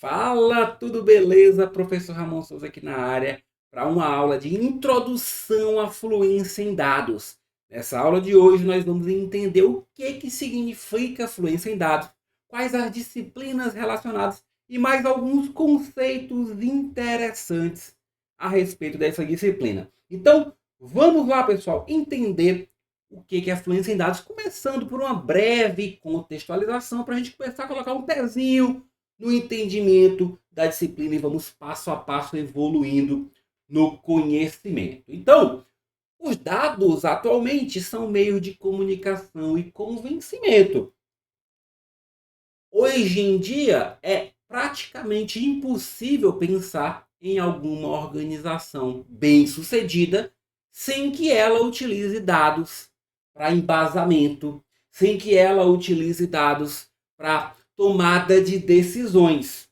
Fala, tudo beleza? Professor Ramon Souza aqui na área para uma aula de introdução à fluência em dados. Nessa aula de hoje nós vamos entender o que significa fluência em dados, quais as disciplinas relacionadas e mais alguns conceitos interessantes a respeito dessa disciplina. Então, vamos lá, pessoal, entender o que é fluência em dados, começando por uma breve contextualização para a gente começar a colocar um pezinho no entendimento da disciplina e vamos passo a passo evoluindo no conhecimento. Então, os dados atualmente são meios de comunicação e convencimento. Hoje em dia é praticamente impossível pensar em alguma organização bem-sucedida sem que ela utilize dados para embasamento, sem que ela utilize dados para tomada de decisões.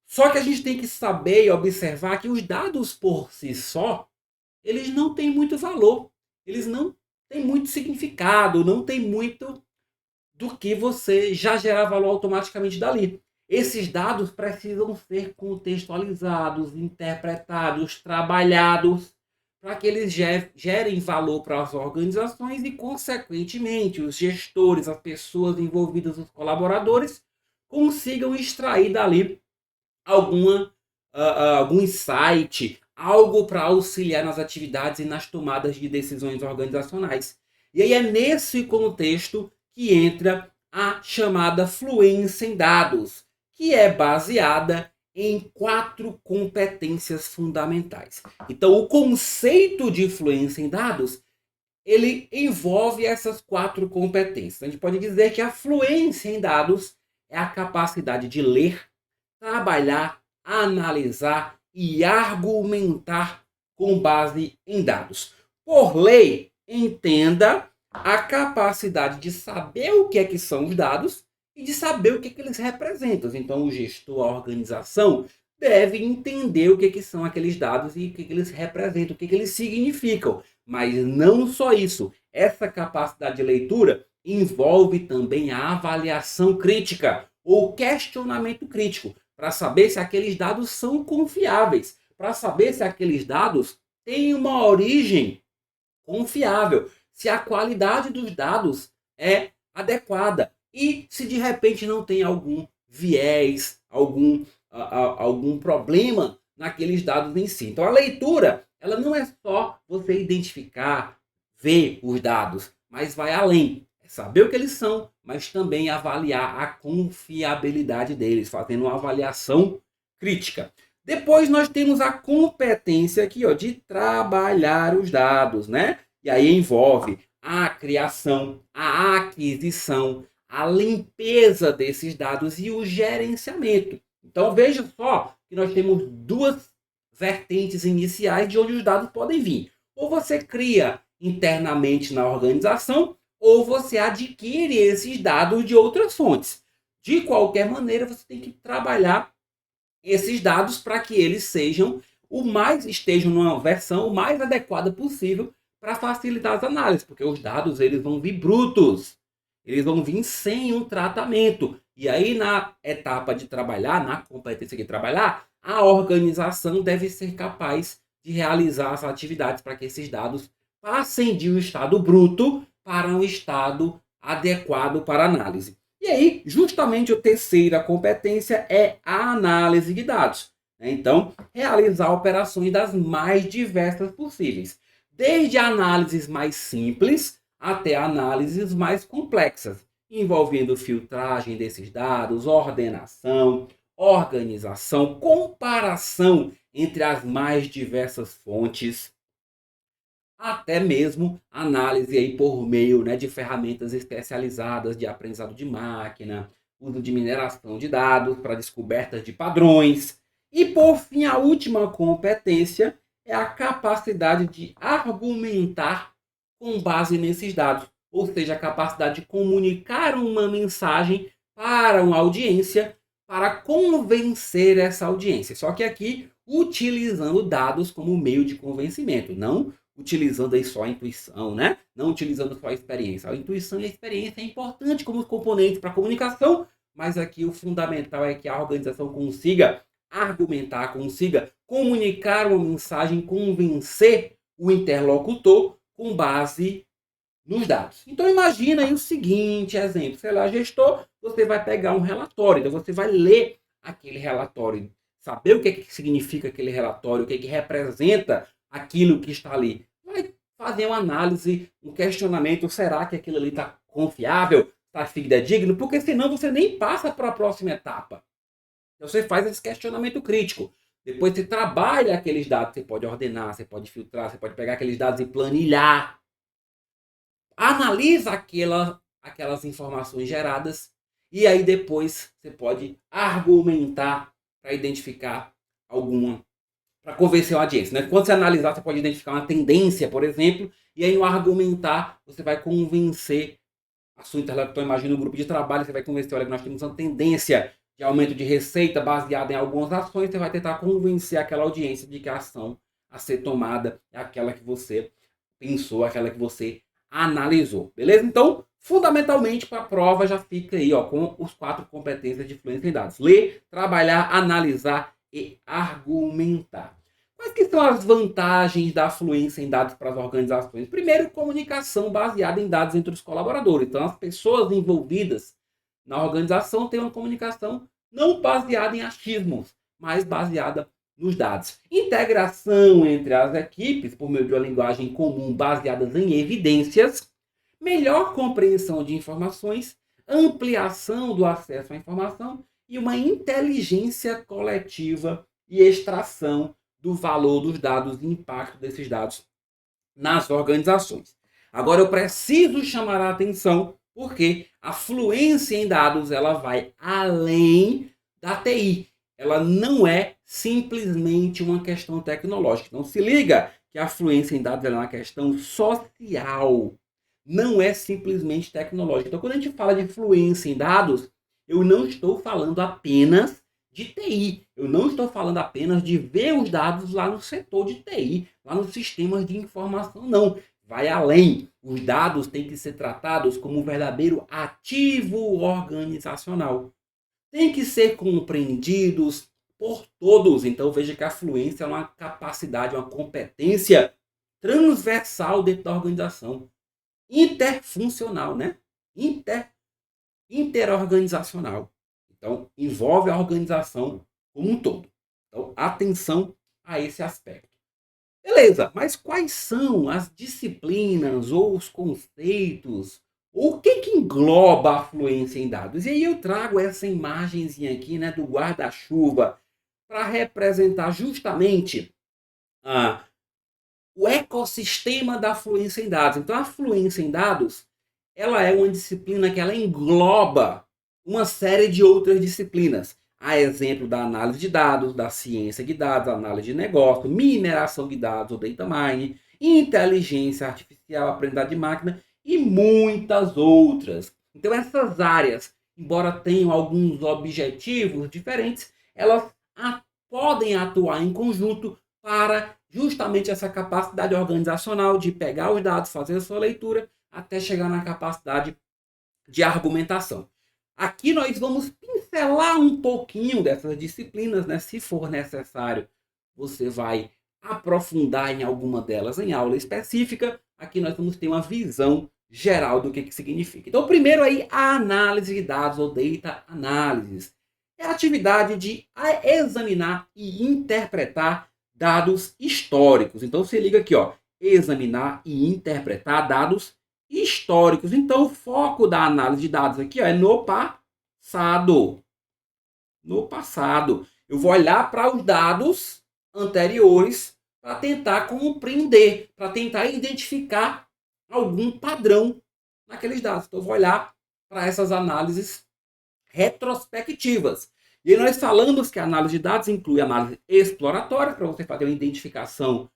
Só que a gente tem que saber e observar que os dados por si só, eles não têm muito valor. Eles não têm muito significado, não tem muito do que você já gerar valor automaticamente dali. Esses dados precisam ser contextualizados, interpretados, trabalhados, para que eles gerem valor para as organizações e, consequentemente, os gestores, as pessoas envolvidas, os colaboradores, consigam extrair dali algum insight, algo para auxiliar nas atividades e nas tomadas de decisões organizacionais. E aí é nesse contexto que entra a chamada fluência em dados, que é baseada em 4 competências fundamentais. Então, o conceito de fluência em dados, ele envolve essas 4 competências. A gente pode dizer que a fluência em dados é a capacidade de ler, trabalhar, analisar e argumentar com base em dados. Por lei, entenda a capacidade de saber o que é que são os dados e de saber o que é que eles representam. Então, o gestor, a organização, deve entender o que é que são aqueles dados e o que é que eles representam, o que é que eles significam. Mas não só isso. Essa capacidade de leitura envolve também a avaliação crítica ou questionamento crítico, para saber se aqueles dados são confiáveis, para saber se aqueles dados têm uma origem confiável, se a qualidade dos dados é adequada e se de repente não tem algum viés, algum problema naqueles dados em si. Então a leitura, ela não é só você identificar, ver os dados, mas vai além. É saber o que eles são, mas também avaliar a confiabilidade deles, fazendo uma avaliação crítica. Depois nós temos a competência aqui, ó, de trabalhar os dados, né? E aí envolve a criação, a aquisição, a limpeza desses dados e o gerenciamento. Então veja só que nós temos 2 vertentes iniciais de onde os dados podem vir. Ou você cria internamente na organização, ou você adquire esses dados de outras fontes. De qualquer maneira, você tem que trabalhar esses dados para que eles estejam numa versão o mais adequada possível para facilitar as análises, porque os dados eles vão vir brutos, eles vão vir sem um tratamento. E aí na etapa de trabalhar, na competência de trabalhar, a organização deve ser capaz de realizar as atividades para que esses dados passem de um estado bruto para um estado adequado para análise. E aí, justamente a terceira competência é a análise de dados. Então, realizar operações das mais diversas possíveis, desde análises mais simples até análises mais complexas, envolvendo filtragem desses dados, ordenação, organização, comparação entre as mais diversas fontes, até mesmo análise aí por meio, né, de ferramentas especializadas de aprendizado de máquina, uso de mineração de dados para descobertas de padrões. E por fim, a última competência é a capacidade de argumentar com base nesses dados, ou seja, a capacidade de comunicar uma mensagem para uma audiência, para convencer essa audiência. Só que aqui utilizando dados como meio de convencimento, não utilizando aí só a intuição, né? Não utilizando só a experiência. A intuição e a experiência é importante como componentes para a comunicação, mas aqui o fundamental é que a organização consiga argumentar, consiga comunicar uma mensagem, convencer o interlocutor com base nos dados. Então imagina aí o seguinte exemplo, sei lá, gestor, você vai pegar um relatório, então você vai ler aquele relatório, saber o que significa aquele relatório, o que representa aquilo que está ali. Vai fazer uma análise, um questionamento, será que aquilo ali está confiável, está fidedigno? Porque senão você nem passa para a próxima etapa. Então você faz esse questionamento crítico. Depois você trabalha aqueles dados, você pode ordenar, você pode filtrar, você pode pegar aqueles dados e planilhar. Analisa aquelas informações geradas e aí depois você pode argumentar para identificar alguma, para convencer a audiência. Né? Quando você analisar, você pode identificar uma tendência, por exemplo, e aí no argumentar você vai convencer a sua interlocutor. Imagina um grupo de trabalho, você vai convencer, olha, que nós temos uma tendência de aumento de receita baseada em algumas ações, você vai tentar convencer aquela audiência de que a ação a ser tomada é aquela que você pensou, aquela que você analisou, beleza? Então, fundamentalmente, para a prova já fica aí, ó, com os 4 competências de fluência em dados: ler, trabalhar, analisar e argumentar. Quais que são as vantagens da fluência em dados para as organizações? Primeiro, comunicação baseada em dados entre os colaboradores. Então, as pessoas envolvidas na organização têm uma comunicação não baseada em achismos, mas baseada nos dados. Integração entre as equipes por meio de uma linguagem comum baseada em evidências, melhor compreensão de informações, ampliação do acesso à informação e uma inteligência coletiva e extração do valor dos dados e impacto desses dados nas organizações. Agora eu preciso chamar a atenção porque a fluência em dados ela vai além da TI. Ela não é simplesmente uma questão tecnológica. Então se liga que a fluência em dados é uma questão social. Não é simplesmente tecnológica. Então quando a gente fala de fluência em dados, eu não estou falando apenas de TI. Eu não estou falando apenas de ver os dados lá no setor de TI, lá nos sistemas de informação, não. Vai além. Os dados têm que ser tratados como um verdadeiro ativo organizacional. Tem que ser compreendidos por todos. Então veja que a fluência é uma capacidade, uma competência transversal dentro da organização. Interfuncional, né? Interorganizacional. Então envolve a organização como um todo. Então atenção a esse aspecto. Beleza, mas quais são as disciplinas ou os conceitos? O que engloba a fluência em dados? E aí eu trago essa imagenzinha aqui, né, do guarda-chuva para representar justamente o ecossistema da fluência em dados. Então a fluência em dados, ela é uma disciplina que ela engloba uma série de outras disciplinas. A exemplo da análise de dados, da ciência de dados, análise de negócio, mineração de dados, ou data mining, inteligência artificial, aprendizagem de máquina e muitas outras. Então essas áreas, embora tenham alguns objetivos diferentes, elas podem atuar em conjunto para justamente essa capacidade organizacional de pegar os dados, fazer a sua leitura, até chegar na capacidade de argumentação. Aqui nós vamos pincelar um pouquinho dessas disciplinas, né? Se for necessário, você vai aprofundar em alguma delas em aula específica. Aqui nós vamos ter uma visão geral do que significa. Então, primeiro aí, a análise de dados ou data analysis. É a atividade de examinar e interpretar dados históricos. Então, se liga aqui, ó, examinar e interpretar dados históricos. Então, o foco da análise de dados aqui, ó, é no passado. No passado. Eu vou olhar para os dados anteriores para tentar compreender, para tentar identificar algum padrão naqueles dados. Então, eu vou olhar para essas análises retrospectivas. E aí nós falamos que a análise de dados inclui análise exploratória, para você fazer uma identificação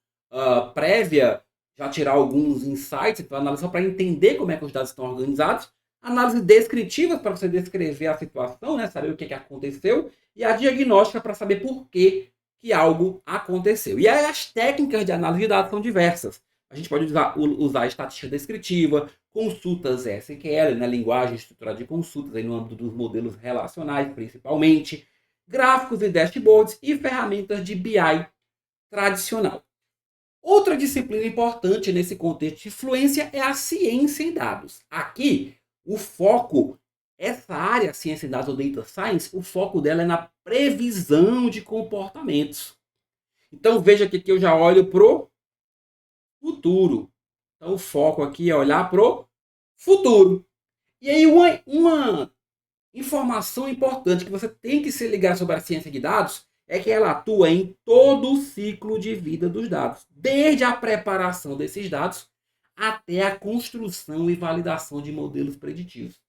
prévia, já tirar alguns insights, então análise para entender como é que os dados estão organizados. Análise descritiva, para você descrever a situação, né, saber o que aconteceu. E a diagnóstica, para saber por que algo aconteceu. E aí as técnicas de análise de dados são diversas. A gente pode usar estatística descritiva, consultas SQL, na linguagem estruturada de consultas, aí no âmbito dos modelos relacionais, principalmente, gráficos e dashboards e ferramentas de BI tradicional. Outra disciplina importante nesse contexto de fluência é a ciência em dados. Aqui, o foco, essa área, ciência em dados ou data science, o foco dela é na previsão de comportamentos. Então, veja que aqui eu já olho para o futuro. Então, o foco aqui é olhar para o futuro. E aí, uma informação importante que você tem que se ligar sobre a ciência de dados é que ela atua em todo o ciclo de vida dos dados, desde a preparação desses dados até a construção e validação de modelos preditivos.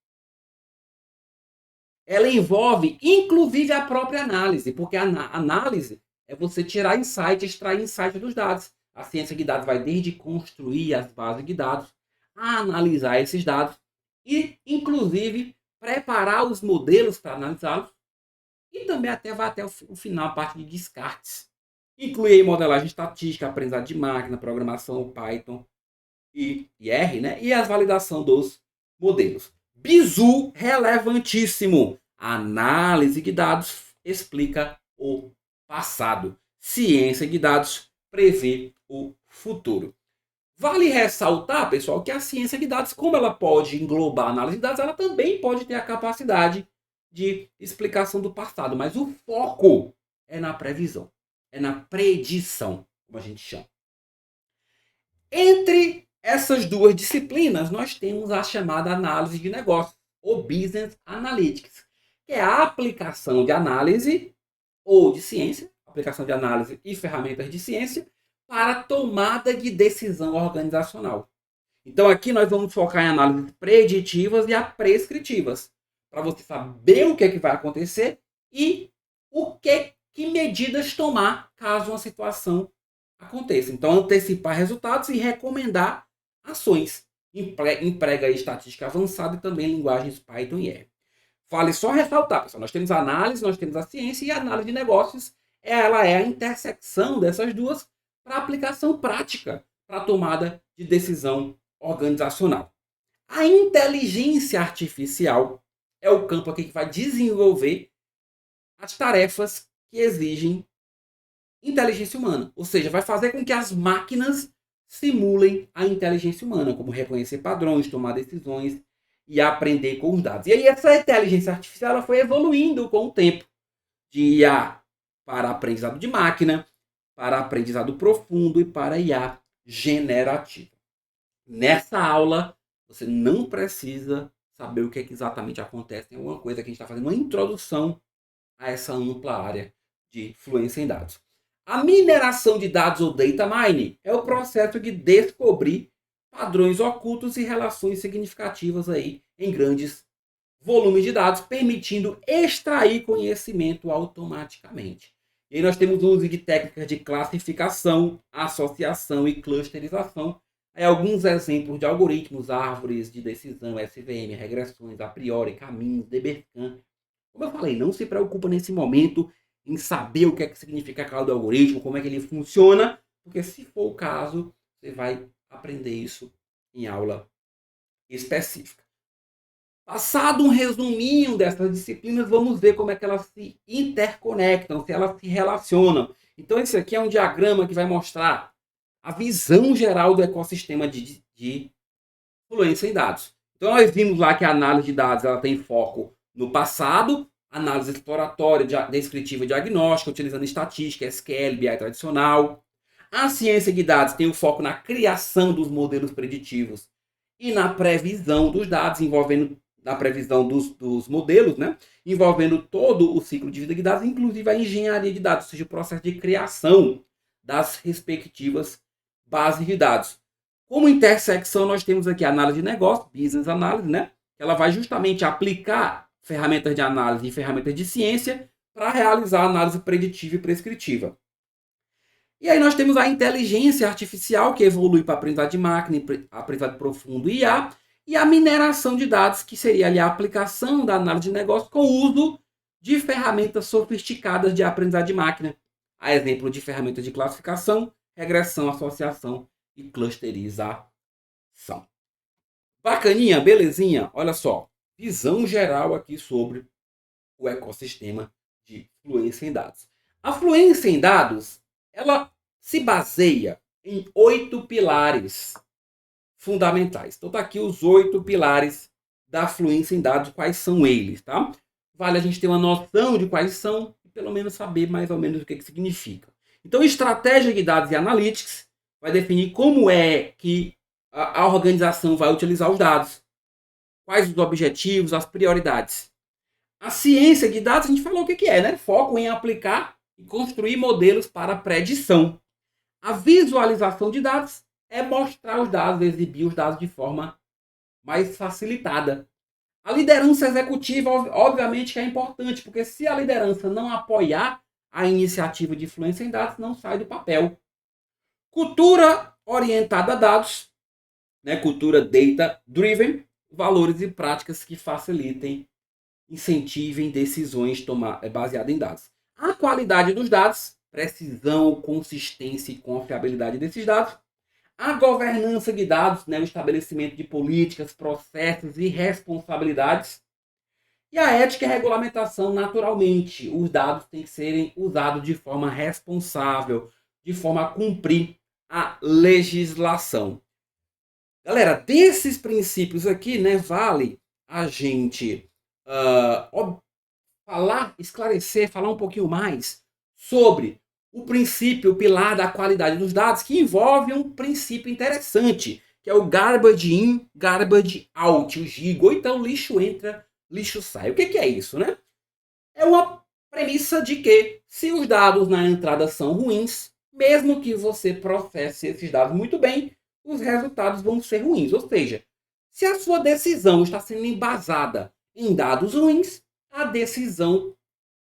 Ela envolve, inclusive, a própria análise, porque a análise é você tirar insight, extrair insight dos dados. A ciência de dados vai desde construir as bases de dados, a analisar esses dados e, inclusive, preparar os modelos para analisá-los e também vai até o final, a parte de descartes. Inclui aí modelagem estatística, aprendizado de máquina, programação Python e R, né? E a validação dos modelos. Bizu, relevantíssimo. Análise de dados explica o passado. Ciência de dados prevê o futuro. Vale ressaltar, pessoal, que a ciência de dados, como ela pode englobar a análise de dados, ela também pode ter a capacidade de explicação do passado, mas o foco é na previsão, é na predição, como a gente chama. Entre essas duas disciplinas, nós temos a chamada análise de negócios, ou Business Analytics, que é a aplicação de análise ou de ciência, aplicação de análise e ferramentas de ciência para tomada de decisão organizacional. Então aqui nós vamos focar em análises preditivas e prescritivas, para você saber o que é que vai acontecer e que medidas tomar caso uma situação aconteça. Então antecipar resultados e recomendar ações. Emprega estatística avançada e também linguagens Python e R. Vale só ressaltar, pessoal, nós temos a análise, nós temos a ciência e a análise de negócios, ela é a intersecção dessas duas para aplicação prática, para a tomada de decisão organizacional. A inteligência artificial é o campo aqui que vai desenvolver as tarefas que exigem inteligência humana. Ou seja, vai fazer com que as máquinas simulem a inteligência humana, como reconhecer padrões, tomar decisões e aprender com os dados. E aí essa inteligência artificial ela foi evoluindo com o tempo, de IA para aprendizado de máquina, para aprendizado profundo e para IA generativa. Nessa aula, você não precisa saber o que é que exatamente acontece. É uma coisa que a gente está fazendo uma introdução a essa ampla área de fluência em dados. A mineração de dados ou data mining é o processo de descobrir padrões ocultos e relações significativas aí em grandes volumes de dados, permitindo extrair conhecimento automaticamente. E aí nós temos o uso de técnicas de classificação, associação e clusterização. Aí alguns exemplos de algoritmos, árvores de decisão, SVM, regressões, a priori, caminhos, DBSCAN. Como eu falei, não se preocupa nesse momento em saber o que é que significa cada algoritmo, como é que ele funciona, porque se for o caso, você vai aprender isso em aula específica. Passado um resuminho dessas disciplinas, vamos ver como é que elas se interconectam, se elas se relacionam. Então esse aqui é um diagrama que vai mostrar a visão geral do ecossistema de fluência em dados. Então nós vimos lá que a análise de dados ela tem foco no passado, análise exploratória, descritiva e diagnóstica, utilizando estatística, SQL, BI tradicional. A ciência de dados tem o foco na criação dos modelos preditivos e na previsão dos dados, envolvendo na previsão dos modelos, né? Envolvendo todo o ciclo de vida de dados, inclusive a engenharia de dados, ou seja, o processo de criação das respectivas bases de dados. Como intersecção, nós temos aqui a análise de negócio, business analysis, né? Ela vai justamente aplicar ferramentas de análise e ferramentas de ciência para realizar a análise preditiva e prescritiva. E aí nós temos a inteligência artificial, que evolui para aprendizado de máquina, aprendizado profundo e IA, e a mineração de dados, que seria ali a aplicação da análise de negócio com o uso de ferramentas sofisticadas de aprendizado de máquina, a exemplo de ferramentas de classificação, regressão, associação e clusterização. Bacaninha, belezinha? Olha só, visão geral aqui sobre o ecossistema de fluência em dados. A fluência em dados, ela se baseia em 8 pilares fundamentais. Então tá aqui os 8 pilares da fluência em dados, quais são eles, tá? Vale a gente ter uma noção de quais são e pelo menos saber mais ou menos o que significa. Então, estratégia de dados e analytics vai definir como é que a organização vai utilizar os dados, quais os objetivos, as prioridades. A ciência de dados, a gente falou o que é, né? Foco em aplicar e construir modelos para predição. A visualização de dados é mostrar os dados, exibir os dados de forma mais facilitada. A liderança executiva, obviamente, que é importante, porque se a liderança não apoiar a iniciativa de fluência em dados, não sai do papel. Cultura orientada a dados, né? Cultura data-driven, valores e práticas que facilitem, incentivem decisões baseadas em dados. A qualidade dos dados, precisão, consistência e confiabilidade desses dados. A governança de dados, né, o estabelecimento de políticas, processos e responsabilidades. E a ética e a regulamentação, naturalmente. Os dados têm que serem usados de forma responsável, de forma a cumprir a legislação. Galera, desses princípios aqui, né, vale a gente falar um pouquinho mais sobre o princípio, o pilar da qualidade dos dados, que envolve um princípio interessante, que é o garbage in, garbage out, o GIGO, ou então lixo entra, lixo sai. O que é isso, né? É uma premissa de que se os dados na entrada são ruins, mesmo que você processe esses dados muito bem, os resultados vão ser ruins. Ou seja, se a sua decisão está sendo embasada em dados ruins, a decisão,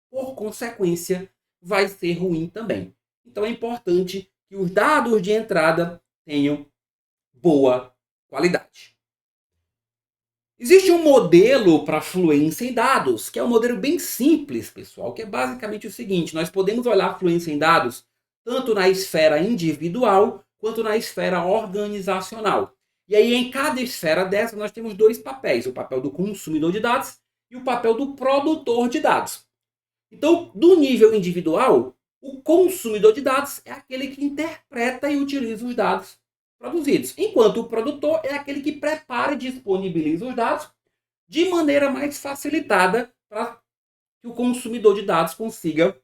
por consequência, vai ser ruim também. Então é importante que os dados de entrada tenham boa qualidade. Existe um modelo para fluência em dados, que é um modelo bem simples, pessoal, que é basicamente o seguinte: nós podemos olhar a fluência em dados tanto na esfera individual quanto na esfera organizacional. E aí, em cada esfera dessa, nós temos dois papéis: o papel do consumidor de dados e o papel do produtor de dados. Então, do nível individual, o consumidor de dados é aquele que interpreta e utiliza os dados produzidos, enquanto o produtor é aquele que prepara e disponibiliza os dados de maneira mais facilitada para que o consumidor de dados consiga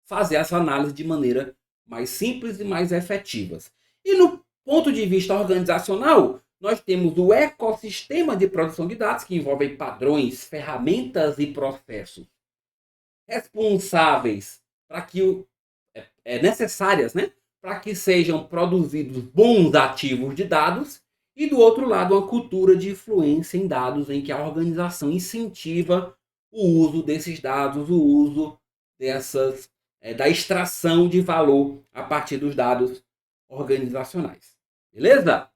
fazer essa análise de maneira mais simples e mais efetiva. E no ponto de vista organizacional, nós temos o ecossistema de produção de dados, que envolve padrões, ferramentas e processos responsáveis para que necessárias, né, para que sejam produzidos bons ativos de dados, e do outro lado uma cultura de influência em dados em que a organização incentiva o uso desses dados, o uso dessas da extração de valor a partir dos dados organizacionais. Beleza?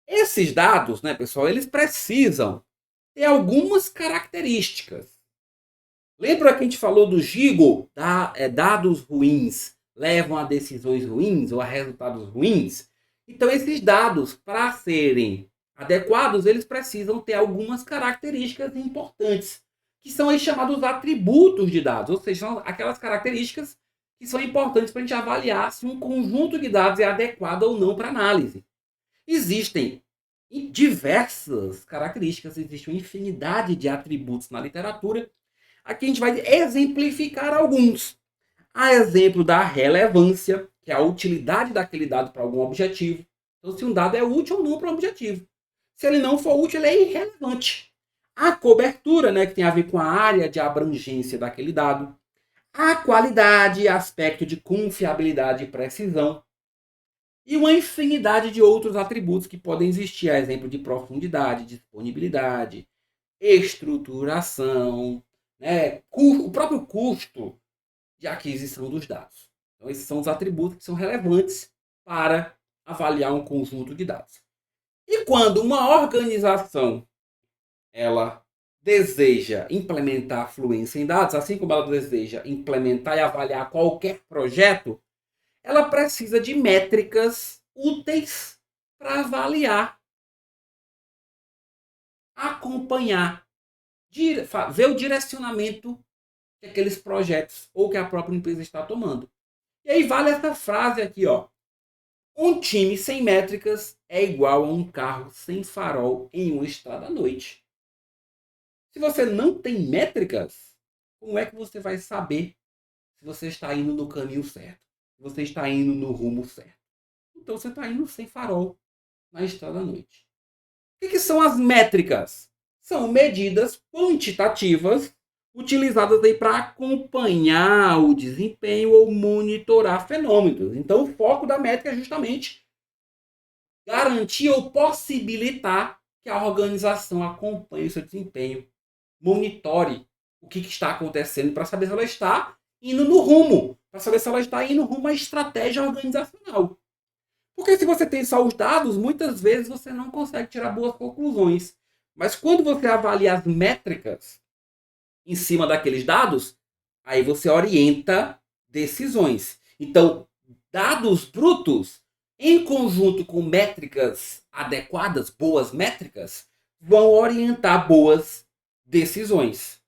Esses dados, né, pessoal, eles precisam ter algumas características. Lembra que a gente falou do GIGO? Dados ruins levam a decisões ruins ou a resultados ruins? Então, esses dados, para serem adequados, eles precisam ter algumas características importantes, que são os chamados atributos de dados, ou seja, são aquelas características que são importantes para a gente avaliar se um conjunto de dados é adequado ou não para análise. Existem diversas características, existe uma infinidade de atributos na literatura. Aqui a gente vai exemplificar alguns. A exemplo da relevância, que é a utilidade daquele dado para algum objetivo. Então, se um dado é útil ou não para um objetivo. Se ele não for útil, ele é irrelevante. A cobertura, né, que tem a ver com a área de abrangência daquele dado. A qualidade, aspecto de confiabilidade e precisão. E uma infinidade de outros atributos que podem existir, a exemplo de profundidade, disponibilidade, estruturação, né, o próprio custo de aquisição dos dados. Então, esses são os atributos que são relevantes para avaliar um conjunto de dados. E quando uma organização ela deseja implementar fluência em dados, assim como ela deseja implementar e avaliar qualquer projeto, ela precisa de métricas úteis para avaliar acompanhar, ver o direcionamento que aqueles projetos ou que a própria empresa está tomando. E aí vale essa frase aqui, ó. Um time sem métricas é igual a um carro sem farol em uma estrada à noite. Se você não tem métricas, como é que você vai saber se você está indo no caminho certo? Se você está indo no rumo certo? Então você está indo sem farol na estrada à noite. O que são as métricas? São medidas quantitativas utilizadas aí para acompanhar o desempenho ou monitorar fenômenos. Então o foco da métrica é justamente garantir ou possibilitar que a organização acompanhe o seu desempenho, monitore o que está acontecendo para saber se ela está indo no rumo, para saber se ela está indo rumo à estratégia organizacional. Porque se você tem só os dados, muitas vezes você não consegue tirar boas conclusões. Mas quando você avalia as métricas em cima daqueles dados, aí você orienta decisões. Então, dados brutos, em conjunto com métricas adequadas, boas métricas, vão orientar boas decisões.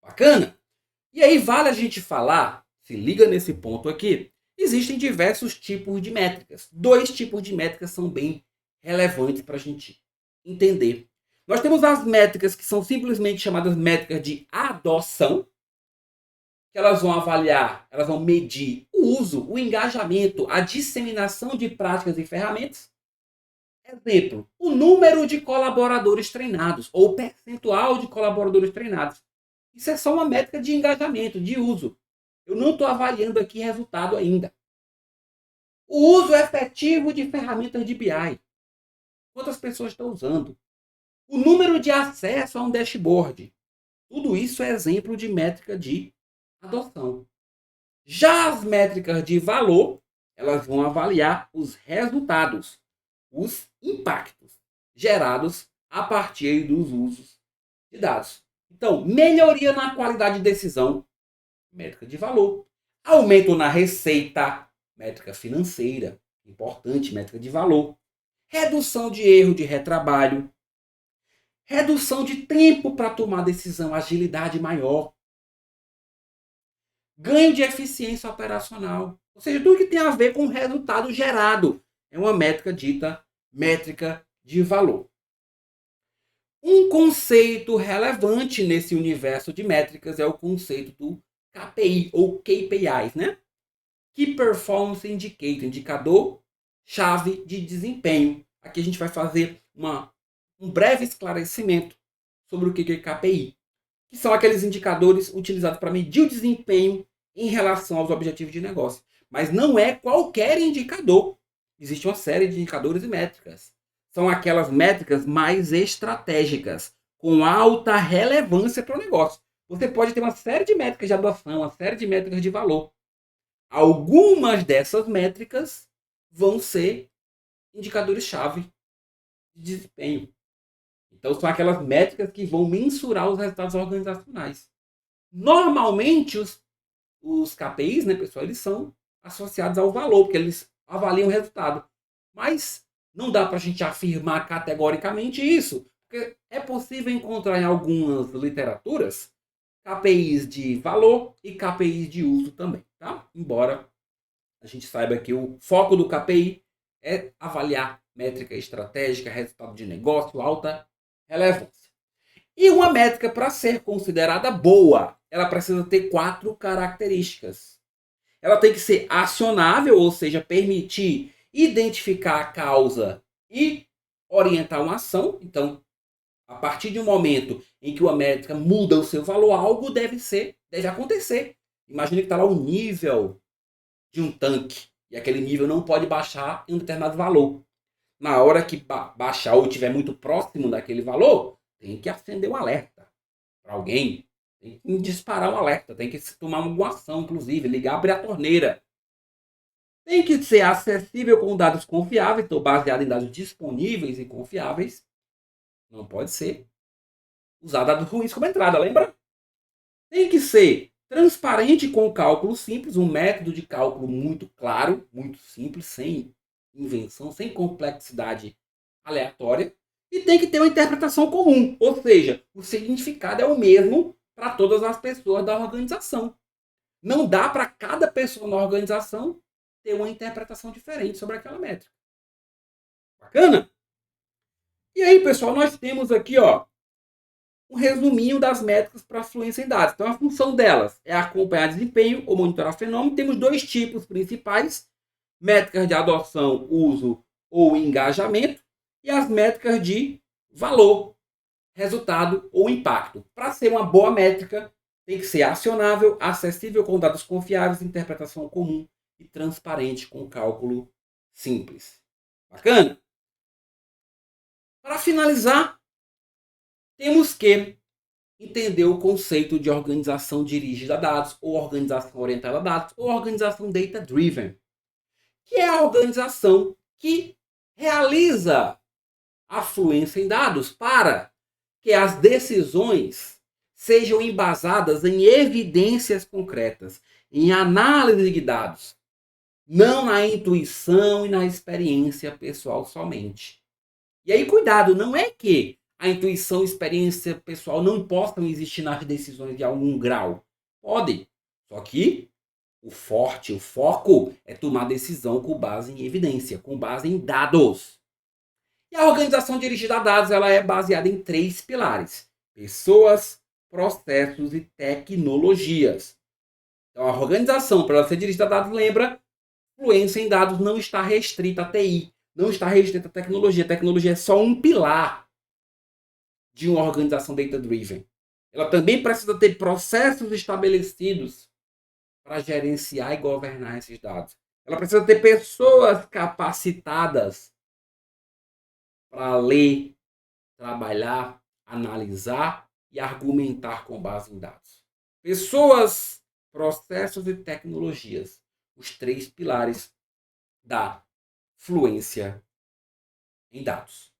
Bacana? E aí vale a gente falar, se liga nesse ponto aqui, existem diversos tipos de métricas. 2 tipos de métricas são bem relevantes para a gente entender. Nós temos as métricas que são simplesmente chamadas métricas de adoção, que elas vão avaliar, elas vão medir o uso, o engajamento, a disseminação de práticas e ferramentas. Exemplo, o número de colaboradores treinados ou o percentual de colaboradores treinados. Isso é só uma métrica de engajamento, de uso. Eu não estou avaliando aqui resultado ainda. O uso efetivo de ferramentas de BI. Quantas pessoas estão usando? O número de acesso a um dashboard. Tudo isso é exemplo de métrica de adoção. Já as métricas de valor, elas vão avaliar os resultados, os impactos gerados a partir dos usos de dados. Então, melhoria na qualidade de decisão, métrica de valor. Aumento na receita, métrica financeira, importante, métrica de valor. Redução de erro de retrabalho. Redução de tempo para tomar decisão, agilidade maior. Ganho de eficiência operacional. Ou seja, tudo que tem a ver com o resultado gerado. É uma métrica dita métrica de valor. Um conceito relevante nesse universo de métricas é o conceito do KPI ou KPIs, né? Key Performance Indicator, indicador chave de desempenho. Aqui a gente vai fazer um breve esclarecimento sobre o que é KPI, que são aqueles indicadores utilizados para medir o desempenho em relação aos objetivos de negócio. Mas não é qualquer indicador. Existe uma série de indicadores e métricas. São aquelas métricas mais estratégicas, com alta relevância para o negócio. Você pode ter uma série de métricas de adoção, uma série de métricas de valor. Algumas dessas métricas vão ser indicadores-chave de desempenho. Então, são aquelas métricas que vão mensurar os resultados organizacionais. Normalmente, os KPIs, né, pessoal, eles são associados ao valor, porque eles avaliam o resultado. Mas não dá para a gente afirmar categoricamente isso, porque é possível encontrar em algumas literaturas KPIs de valor e KPIs de uso também, tá? Embora a gente saiba que o foco do KPI é avaliar métrica estratégica, resultado de negócio, alta relevância. E uma métrica, para ser considerada boa, ela precisa ter 4 características. Ela tem que ser acionável, ou seja, permitir identificar a causa e orientar uma ação. Então, a partir de um momento em que uma métrica muda o seu valor, algo deve acontecer. Imagine que está lá o nível de um tanque e aquele nível não pode baixar em um determinado valor. Na hora que baixar ou estiver muito próximo daquele valor, tem que acender um alerta para alguém. Tem que disparar um alerta, tem que tomar alguma ação, inclusive, ligar, abrir a torneira. Tem que ser acessível com dados confiáveis, então baseado em dados disponíveis e confiáveis. Não pode ser usar dados ruins como entrada, lembra? Tem que ser transparente com cálculo simples, um método de cálculo muito claro, muito simples, sem invenção, sem complexidade aleatória. E tem que ter uma interpretação comum, ou seja, o significado é o mesmo para todas as pessoas da organização. Não dá para cada pessoa na organização ter uma interpretação diferente sobre aquela métrica. Bacana? E aí, pessoal, nós temos aqui, ó, um resuminho das métricas para fluência em dados. Então, a função delas é acompanhar desempenho ou monitorar fenômeno. Temos dois tipos principais: métricas de adoção, uso ou engajamento, e as métricas de valor, resultado ou impacto. Para ser uma boa métrica, tem que ser acionável, acessível com dados confiáveis, interpretação comum e transparente com cálculo simples. Bacana? Para finalizar, temos que entender o conceito de organização dirigida a dados, ou organização orientada a dados, ou organização data-driven, que é a organização que realiza a fluência em dados para que as decisões sejam embasadas em evidências concretas, em análise de dados, não na intuição e na experiência pessoal somente. E aí, cuidado, não é que a intuição e experiência pessoal não possam existir nas decisões de algum grau. Pode. Só que o foco é tomar decisão com base em evidência, com base em dados. E a organização dirigida a dados, ela é baseada em 3 pilares: pessoas, processos e tecnologias. Então, a organização, para ela ser dirigida a dados, lembra, fluência em dados não está restrita à TI, não está restrita à tecnologia. A tecnologia é só um pilar de uma organização data-driven. Ela também precisa ter processos estabelecidos para gerenciar e governar esses dados. Ela precisa ter pessoas capacitadas para ler, trabalhar, analisar e argumentar com base em dados. Pessoas, processos e tecnologias. Os 3 pilares da fluência em dados.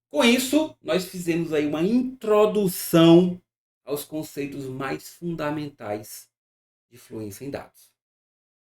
Com isso, nós fizemos aí uma introdução aos conceitos mais fundamentais de fluência em dados.